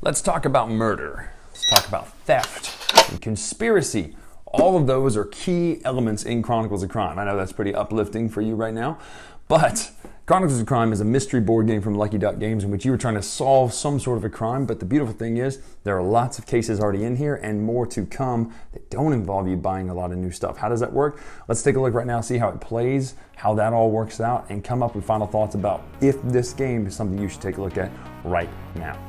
Let's talk about murder. Let's talk about theft and conspiracy. All of those are key elements in Chronicles of Crime. I know that's pretty uplifting for you right now, but Chronicles of Crime is a mystery board game from Lucky Duck Games in which you are trying to solve some sort of a crime, but the beautiful thing is there are lots of cases already in here and more to come that don't involve you buying a lot of new stuff. How does that work? Let's take a look right now, see how it plays, how that all works out, and come up with final thoughts about if this game is something you should take a look at right now.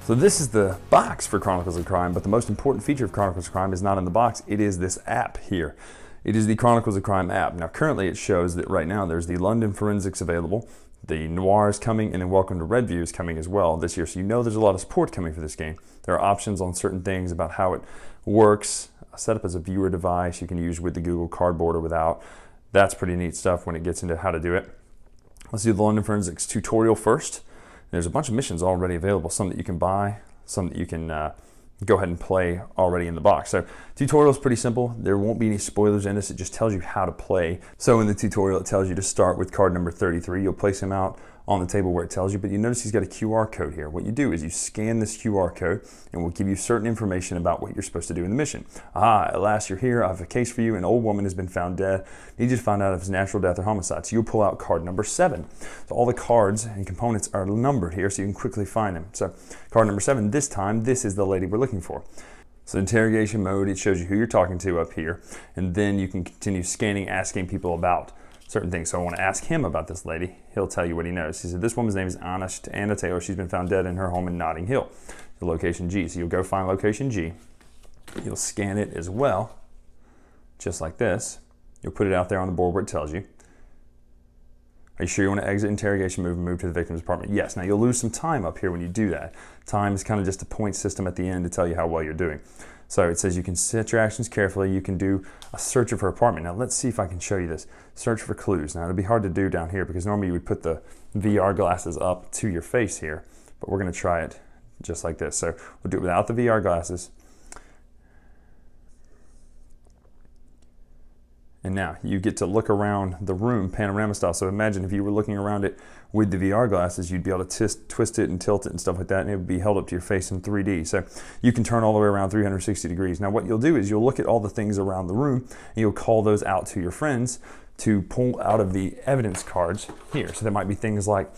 So this is the box for Chronicles of Crime, but the most important feature of Chronicles of Crime is not in the box, it is this app here. It is the Chronicles of Crime app. Now currently it shows that right now there's the London Forensics available, the Noir is coming, and then Welcome to Redview is coming as well this year. So you know there's a lot of support coming for this game. There are options on certain things about how it works, set up as a viewer device you can use with the Google Cardboard or without. That's pretty neat stuff when it gets into how to do it. Let's do the London Forensics tutorial first. There's a bunch of missions already available, some that you can buy, some that you can go ahead and play already in the box. So tutorial is pretty simple. There won't be any spoilers in this. It just tells you how to play. So in the tutorial, it tells you to start with card number 33. You'll place him out on the table where it tells you, but you notice he's got a QR code here. What you do is you scan this QR code and we'll give you certain information about what you're supposed to do in the mission. At last you're here. I have a case for you. An old woman has been found dead. You just find out if it's natural death or homicide. So you'll pull out card number 7. So all the cards and components are numbered here so you can quickly find them. So card number 7, this time, this is the lady we're looking for. So interrogation mode, it shows you who you're talking to up here. And then you can continue scanning, asking people about certain things. So I want to ask him about this lady. He'll tell you what he knows. He said, this woman's name is Anna Taylor. She's been found dead in her home in Notting Hill. The location G. So you'll go find location G. You'll scan it as well, just like this. You'll put it out there on the board where it tells you. Are you sure you want to exit interrogation move and move to the victim's apartment? Yes. Now you'll lose some time up here when you do that. Time is kind of just a point system at the end to tell you how well you're doing. So it says you can set your actions carefully. You can do a search of her apartment. Now let's see if I can show you this. Search for clues. Now it'll be hard to do down here because normally you would put the VR glasses up to your face here, but we're going to try it just like this. So we'll do it without the VR glasses. And now you get to look around the room panorama style. So imagine if you were looking around it with the VR glasses, you'd be able to twist it and tilt it and stuff like that, and it would be held up to your face in 3D. So you can turn all the way around 360 degrees. Now what you'll do is you'll look at all the things around the room and you'll call those out to your friends to pull out of the evidence cards here. So there might be things like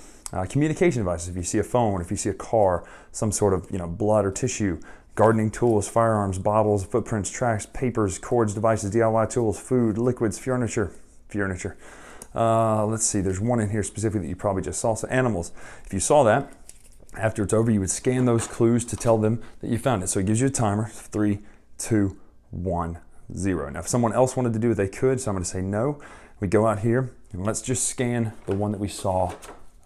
communication devices. If you see a phone, if you see a car, some sort of blood or tissue, gardening tools, firearms, bottles, footprints, tracks, papers, cords, devices, DIY tools, food, liquids, furniture. Let's see, there's one in here specifically that you probably just saw. So animals. If you saw that, after it's over, you would scan those clues to tell them that you found it. So it gives you a timer, 3, 2, 1, 0. Now if someone else wanted to do it, they could, so I'm going to say no. We go out here, and let's just scan the one that we saw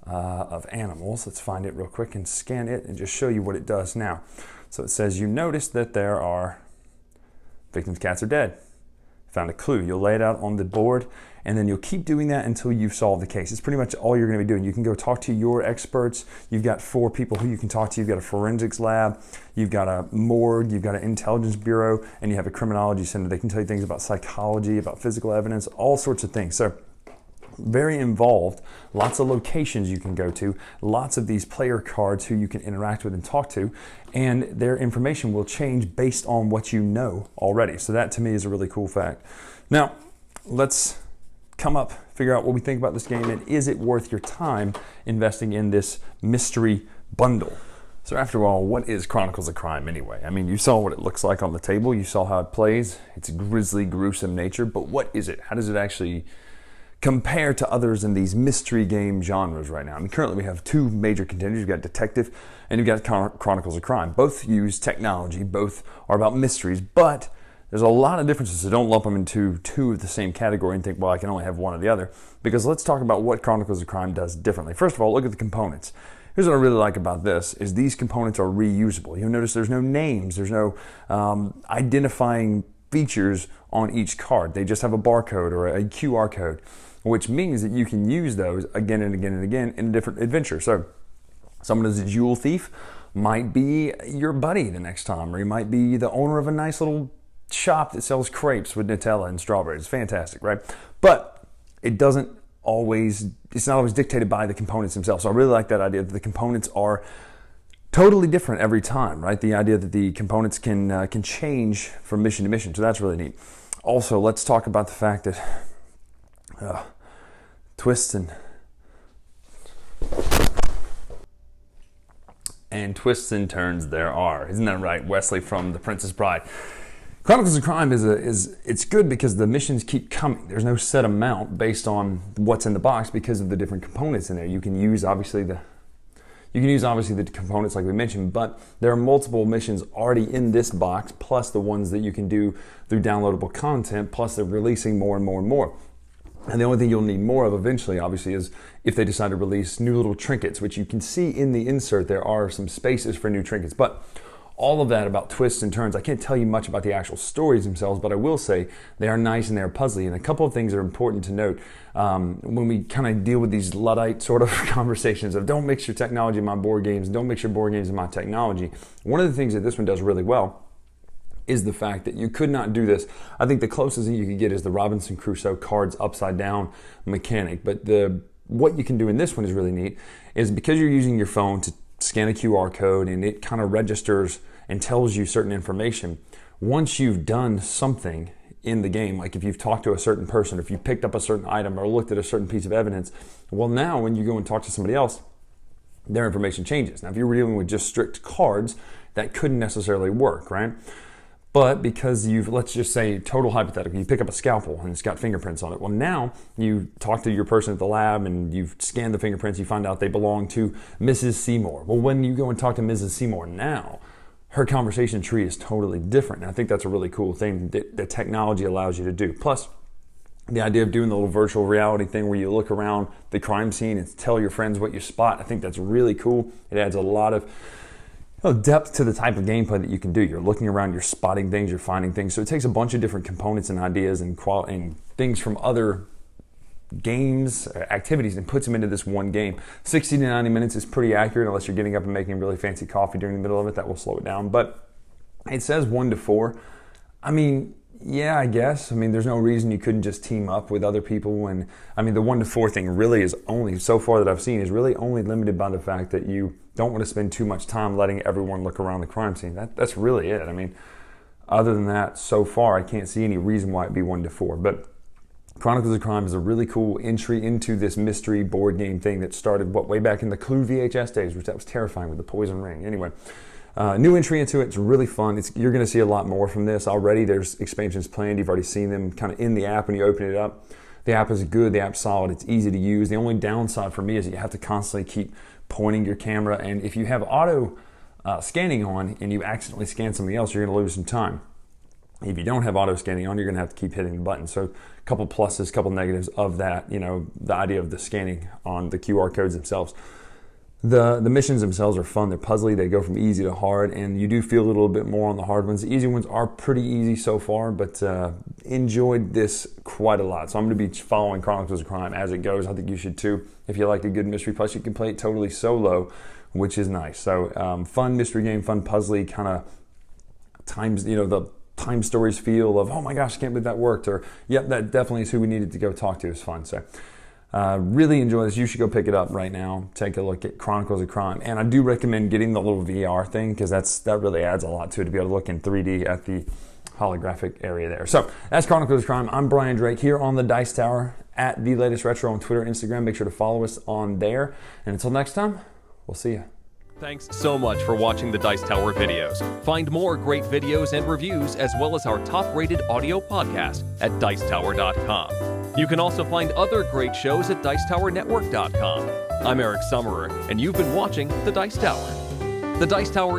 of animals. Let's find it real quick and scan it and just show you what it does now. So it says you notice that there are victims' cats are dead. Found a clue. You'll lay it out on the board and then you'll keep doing that until you've solved the case. It's pretty much all you're going to be doing. You can go talk to your experts. You've got 4 people who you can talk to. You've got a forensics lab, you've got a morgue, you've got an intelligence bureau, and you have a criminology center. They can tell you things about psychology, about physical evidence, all sorts of things. So very involved, lots of locations you can go to, lots of these player cards who you can interact with and talk to, and their information will change based on what you know already. So that to me is a really cool fact. Now, let's figure out what we think about this game, and is it worth your time investing in this mystery bundle? So after all, what is Chronicles of Crime anyway? I mean, you saw what it looks like on the table, you saw how it plays, it's a grisly, gruesome nature, but what is it? How does it actually compare to others in these mystery game genres right now? I mean, currently we have 2 major contenders. You've got Detective and you've got Chronicles of Crime. Both use technology, both are about mysteries, but there's a lot of differences, so don't lump them into 2 of the same category and think, well, I can only have one or the other, because let's talk about what Chronicles of Crime does differently. First of all, look at the components. Here's what I really like about this, is these components are reusable. You'll notice there's no names, there's no identifying features on each card. They just have a barcode or a QR code, which means that you can use those again and again and again in a different adventure. So someone is a jewel thief, might be your buddy the next time, or he might be the owner of a nice little shop that sells crepes with Nutella and strawberries. It's fantastic, right? But it's not always dictated by the components themselves. So I really like that idea that the components are totally different every time, right? The idea that the components can change from mission to mission. So that's really neat. Also, let's talk about the fact that twists and turns there are. Isn't that right, Wesley from The Princess Bride? Chronicles of Crime it's good because the missions keep coming. There's no set amount based on what's in the box because of the different components in there. You can use obviously the components like we mentioned, but there are multiple missions already in this box, plus the ones that you can do through downloadable content, plus they're releasing more and more and more. And the only thing you'll need more of eventually, obviously, is if they decide to release new little trinkets, which you can see in the insert, there are some spaces for new trinkets. But all of that about twists and turns, I can't tell you much about the actual stories themselves, but I will say they are nice and they're puzzly. And a couple of things are important to note when we kind of deal with these Luddite sort of conversations of don't mix your technology in my board games, don't mix your board games in my technology. One of the things that this one does really well is the fact that you could not do this. I think the closest thing you could get is the Robinson Crusoe cards upside down mechanic. But what you can do in this one is really neat, is because you're using your phone to scan a QR code and it kind of registers and tells you certain information. Once you've done something in the game, like if you've talked to a certain person, if you picked up a certain item or looked at a certain piece of evidence, well, now when you go and talk to somebody else, their information changes. Now, if you were dealing with just strict cards, that couldn't necessarily work, right? But because let's just say, total hypothetical, you pick up a scalpel and it's got fingerprints on it. Well, now you talk to your person at the lab and you've scanned the fingerprints, you find out they belong to Mrs. Seymour. Well, when you go and talk to Mrs. Seymour now, her conversation tree is totally different. And I think that's a really cool thing that technology allows you to do. Plus, the idea of doing the little virtual reality thing where you look around the crime scene and tell your friends what you spot, I think that's really cool. It adds a lot of depth to the type of gameplay that you can do. You're looking around, you're spotting things, you're finding things. So it takes a bunch of different components and ideas and things from other games, activities, and puts them into this one game. 60 to 90 minutes is pretty accurate unless you're getting up and making really fancy coffee during the middle of it. That will slow it down. But it says 1 to 4. I mean, yeah, I guess. I mean, there's no reason you couldn't just team up with other people. And I mean, the 1 to 4 thing really is only, so far that I've seen, is really only limited by the fact that you don't want to spend too much time letting everyone look around the crime scene. That's really it. I mean, other than that, so far, I can't see any reason why it'd be 1 to 4. But Chronicles of Crime is a really cool entry into this mystery board game thing that started, way back in the Clue VHS days, which that was terrifying with the poison ring. Anyway, new entry into it. It's really fun. You're going to see a lot more from this already. There's expansions planned. You've already seen them kind of in the app when you open it up. The app is good. The app's solid. It's easy to use. The only downside for me is that you have to constantly keep pointing your camera. And if you have auto scanning on and you accidentally scan something else, you're going to lose some time. If you don't have auto scanning on, you're going to have to keep hitting the button. So a couple pluses, couple negatives of that, the idea of the scanning on the QR codes themselves. The missions themselves are fun. They're puzzly. They go from easy to hard, and you do feel a little bit more on the hard ones. The easy ones are pretty easy so far, but enjoyed this quite a lot. So I'm going to be following Chronicles of Crime as it goes. I think you should too. If you like a good mystery, plus you can play it totally solo, which is nice. So fun mystery game, fun puzzly kind of times, the time stories feel of, oh my gosh, I can't believe that worked, or yep, that definitely is who we needed to go talk to. It's fun. So really enjoy this. You should go pick it up right now. Take a look at Chronicles of Crime. And I do recommend getting the little VR thing, because that really adds a lot to it, to be able to look in 3D at the holographic area there. So that's Chronicles of Crime. I'm Bryan Drake here on the Dice Tower at The Latest Retro on Twitter, Instagram. Make sure to follow us on there. And until next time, we'll see you. Thanks so much for watching the Dice Tower videos. Find more great videos and reviews, as well as our top-rated audio podcast at Dicetower.com. You can also find other great shows at DicetowerNetwork.com. I'm Eric Summerer, and you've been watching the Dice Tower. The Dice Tower